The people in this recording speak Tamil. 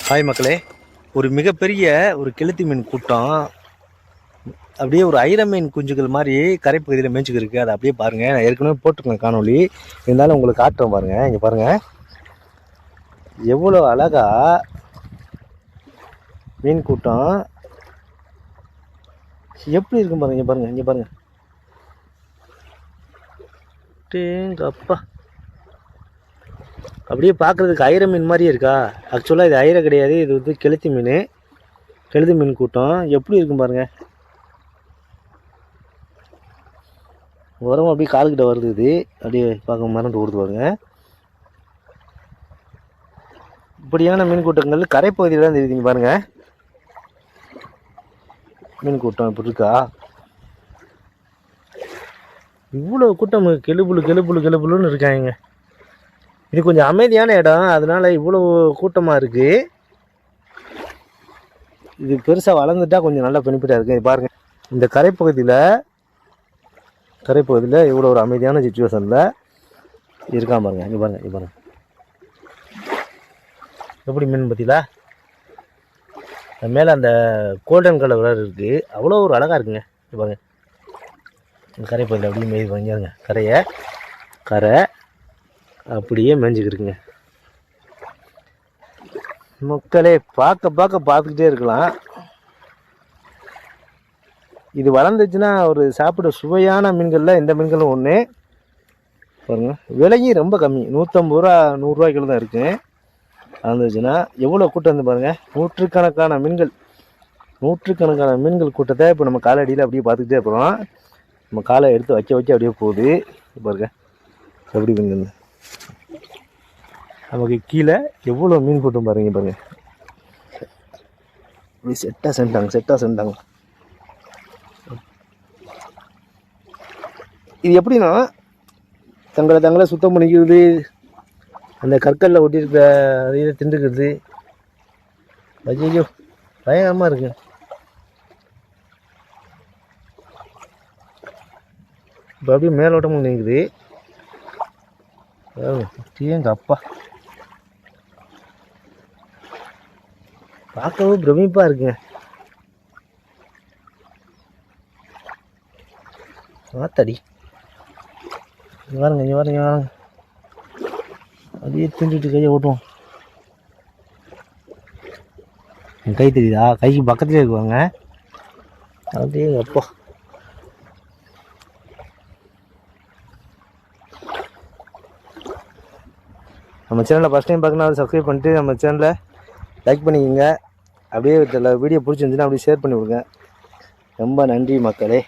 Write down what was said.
ஹாய் மக்களே, ஒரு மிகப்பெரிய ஒரு கெளுத்தி மீன் கூட்டம் அப்படியே ஒரு ஐர மீன் குஞ்சுகள் மாதிரி கரைப்பகுதியில் மேய்ச்சிக்கு இருக்குது. அதை அப்படியே பாருங்கள். நான் ஏற்கனவே போட்டிருக்கேன் காணொலி, இருந்தாலும் உங்களுக்கு காட்டுறேன் பாருங்கள். இங்கே பாருங்கள் எவ்வளோ அழகா மீன் கூட்டம் எப்படி இருக்கும் பாருங்கள். இங்கே பாருங்கள், இங்கே பாருங்கள். அப்பா, அப்படியே பார்க்குறதுக்கு ஐர மீன் மாதிரியே இருக்கா. ஆக்சுவலாக இது ஐர கிடையாது, இது வந்து கெளுத்தி மீன். கெளுத்தி மீன் கூட்டம் எப்படி இருக்கும் பாருங்கள். உரம் அப்படியே கால்கிட்ட வருது. இது அப்படியே பார்க்க மறந்து ஓடுது பாருங்க. இப்படியான மீன் கூட்டங்கள் கரைப்பகுதியில் தான் தெரியுதுங்க பாருங்க. மீன் கூட்டம் இப்படி இருக்கா. இவ்வளோ கூட்டம் கெளுப்புலுன்னு இருக்காங்க. இது கொஞ்சம் அமைதியான இடம், அதனால இவ்வளோ கூட்டமாக இருக்குது. இது பெருசாக வளர்ந்துட்டா கொஞ்சம் நல்லா பெனிஃபிட்டாக இருக்குது. பாருங்கள், இந்த கரைப்பகுதியில் இவ்வளோ ஒரு அமைதியான சிச்சுவேஷனில் இருக்கான் பாருங்கள். இங்கே பாருங்கள், இங்கே பாருங்கள் எப்படி மீன் பற்றிலா. அது மேலே அந்த கோல்டன் கலர் வேறு இருக்குது. அவ்வளோ ஒரு அழகாக இருக்குங்க. இது பாருங்கள், இந்த கரைப்பகுதியில் அப்படியே மேய்து வாங்கிடுங்க. கரை அப்படியே மேய்ஞ்சிக்கிருக்குங்க. மக்களே பார்த்துக்கிட்டே இருக்கலாம். இது வளர்ந்துச்சுன்னா ஒரு சாப்பிட சுவையான மீன்களில் இந்த மீன்களும் ஒன்று பாருங்க. விலையும் ரொம்ப கம்மி, 150 ரூபா 100 ரூபாய்க்குள்ள தான் இருக்குது. வளர்ந்துச்சுன்னா எவ்வளோ கூட்டம் வந்து பாருங்கள். நூற்றுக்கணக்கான மீன்கள் கூட்டத்தை இப்போ நம்ம காலடியில் அப்படியே பார்த்துக்கிட்டே இருக்கிறோம். நம்ம காலை எடுத்து வைக்க அப்படியே போகுது பாருங்க. எப்படி மீன் நமக்கு கீழே எவ்வளோ மீன் கூட்டம் பாருங்க. அப்படி செட்டாக சென்ட்டாங்க. இது எப்படின்னா தங்களை சுத்தம் பண்ணிக்கிறது, அந்த கற்களில் ஒட்டியிருக்கிற இதை திண்டுக்கிறது. ஐயோ பயங்கரமாக இருக்கு. இப்போ அப்படியே மேலோட்டமும் நிற்குது. எங்கள் அப்பா பார்க்கவும் பிரமிப்பாக இருக்குங்க. ஆத்தாடி, இங்கே வாருங்க. அப்படியே திண்டுட்டு கையை ஓட்டுவோம். என் கை தெரியுதா? கைக்கு பக்கத்துலேயே இருக்குவாங்க. அப்படியே அப்பா நம்ம சேனலை ஃபஸ்ட் டைம் பார்க்கணும், சப்ஸ்கிரைப் பண்ணிட்டு நம்ம சேனலை லைக் பண்ணிக்கோங்க. அப்படியே வீடியோ பிடிச்சிருந்துச்சுன்னா அப்படியே ஷேர் பண்ணி விடுங்க. ரொம்ப நன்றி மக்களே.